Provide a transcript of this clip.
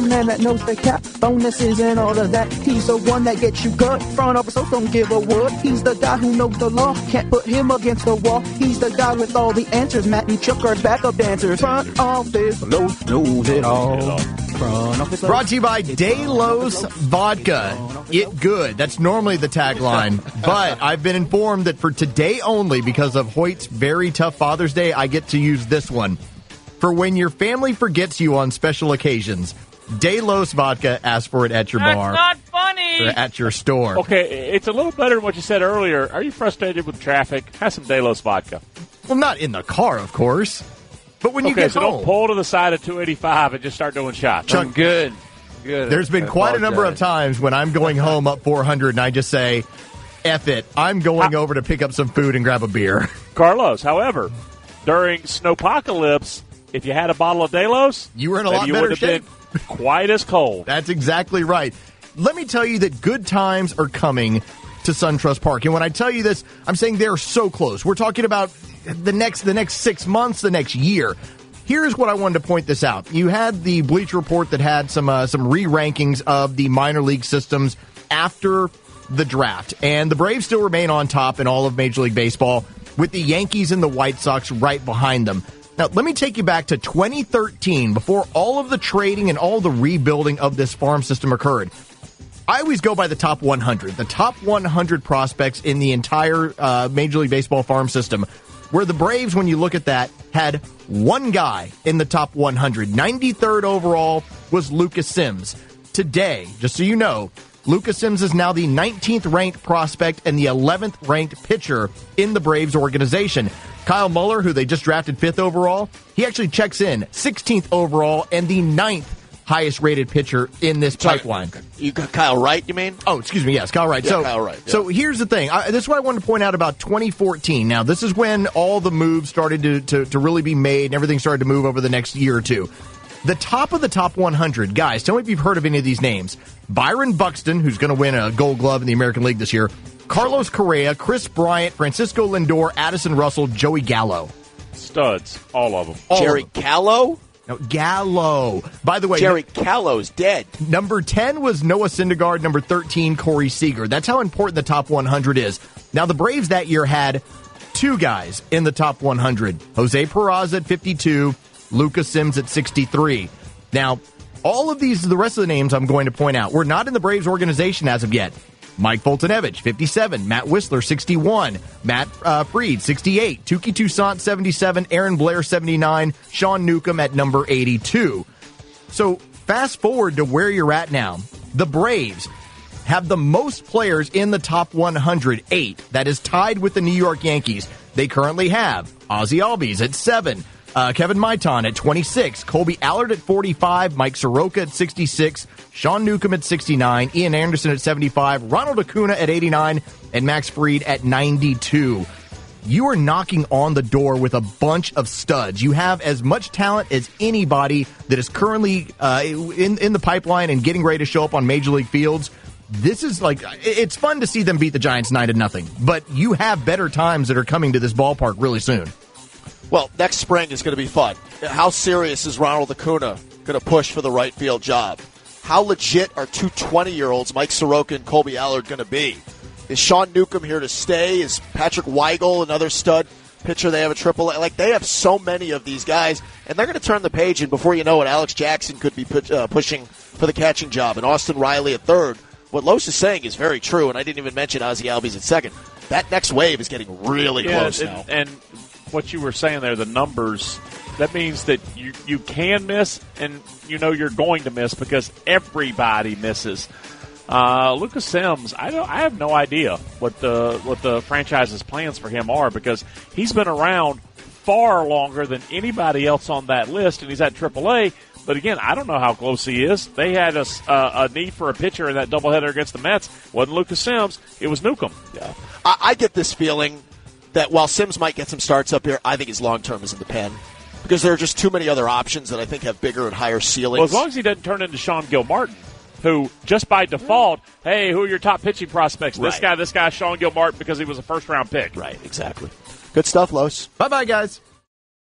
the man that knows the cap, bonuses and all of that. He's the one that gets you cut. Front office, so don't give a word. He's the guy who knows the law, can't put him against the wall. He's the guy with all the answers. Matt and Chuck are backup dancers. Front office knows it all. Brought to you by Delos Vodka. It good. That's normally the tagline. But I've been informed that for today only, because of Hoyt's very tough Father's Day, I get to use this one. For when your family forgets you on special occasions, Delos Vodka, ask for it at your bar. That's not funny. Or at your store. Okay, it's a little better than what you said earlier. Are you frustrated with traffic? Have some Delos Vodka. Well, not in the car, of course. But when you get so home. Don't pull to the side of 285 and just start doing shots. Chuck, I'm good. There's been quite a number of times when I'm going home up 400 and I just say, F it, I'm going over to pick up some food and grab a beer. Carlos, however, during Snowpocalypse, if you had a bottle of Delos, you were in a lot better shape. Been quite as cold. That's exactly right. Let me tell you that good times are coming to SunTrust Park. And when I tell you this, I'm saying they're so close. We're talking about the next 6 months, the next year. Here's what I wanted to point this out. You had the Bleacher Report that had some re-rankings of the minor league systems after the draft. And the Braves still remain on top in all of Major League Baseball, with the Yankees and the White Sox right behind them. Now, let me take you back to 2013, before all of the trading and all the rebuilding of this farm system occurred. I always go by the top 100, the top 100 prospects in the entire Major League Baseball farm system, where the Braves, when you look at that, had one guy in the top 100. 93rd overall was Lucas Sims. Today, just so you know, Lucas Sims is now the 19th ranked prospect and the 11th ranked pitcher in the Braves organization. Kyle Muller, who they just drafted 5th overall, he actually checks in 16th overall and the 9th highest rated pitcher in this pipeline. You got Kyle Wright, you mean? Oh, excuse me. Yes, Kyle Wright. Yeah, so, Kyle Wright, yeah. So here's the thing. This is what I wanted to point out about 2014. Now, this is when all the moves started to really be made and everything started to move over the next year or two. The top of the top 100, guys, tell me if you've heard of any of these names. Byron Buxton, who's going to win a Gold Glove in the American League this year. Carlos Correa, Chris Bryant, Francisco Lindor, Addison Russell, Joey Gallo. Studs, all of them. Jerry Gallo? No, Gallo. By the way, Jerry Gallo's dead. Number 10 was Noah Syndergaard. Number 13, Corey Seager. That's how important the top 100 is. Now, the Braves that year had two guys in the top 100. Jose Peraza at 52, Lucas Sims at 63. Now, all of these, the rest of the names I'm going to point out, were not in the Braves organization as of yet. Mike Foltynewicz, 57. Matt Whistler, 61. Matt Fried, 68. Touki Toussaint, 77. Aaron Blair, 79. Sean Newcomb at number 82. So fast forward to where you're at now. The Braves have the most players in the top 108. That is tied with the New York Yankees. They currently have Ozzie Albies at 7. Kevin Maitan at 26, Colby Allard at 45, Mike Soroka at 66, Sean Newcomb at 69, Ian Anderson at 75, Ronald Acuna at 89, and Max Fried at 92. You are knocking on the door with a bunch of studs. You have as much talent as anybody that is currently in the pipeline and getting ready to show up on Major League fields. This is it's fun to see them beat the Giants 9-0, but you have better times that are coming to this ballpark really soon. Well, next spring is going to be fun. How serious is Ronald Acuna going to push for the right field job? How legit are two 20-year-olds, Mike Soroka and Colby Allard, going to be? Is Sean Newcomb here to stay? Is Patrick Weigel another stud pitcher they have a AAA? Like, they have so many of these guys, and they're going to turn the page, and before you know it, Alex Jackson could be pushing for the catching job, and Austin Riley at third. What Los is saying is very true, and I didn't even mention Ozzie Albies at second. That next wave is getting really close now. And what you were saying there, the numbers, that means that you can miss, and you know you're going to miss because everybody misses. Lucas Sims, I have no idea what the franchise's plans for him are, because he's been around far longer than anybody else on that list, and he's at AAA. But again, I don't know how close he is. They had a need for a pitcher in that doubleheader against the Mets. It wasn't Lucas Sims, it was Newcomb. Yeah, I get this feeling that while Sims might get some starts up here, I think his long-term is in the pen, because there are just too many other options that I think have bigger and higher ceilings. Well, as long as he doesn't turn into Sean Gilmartin, who just by default, hey, who are your top pitching prospects? Right. This guy, Sean Gilmartin, because he was a first-round pick. Right, exactly. Good stuff, Los. Bye-bye, guys.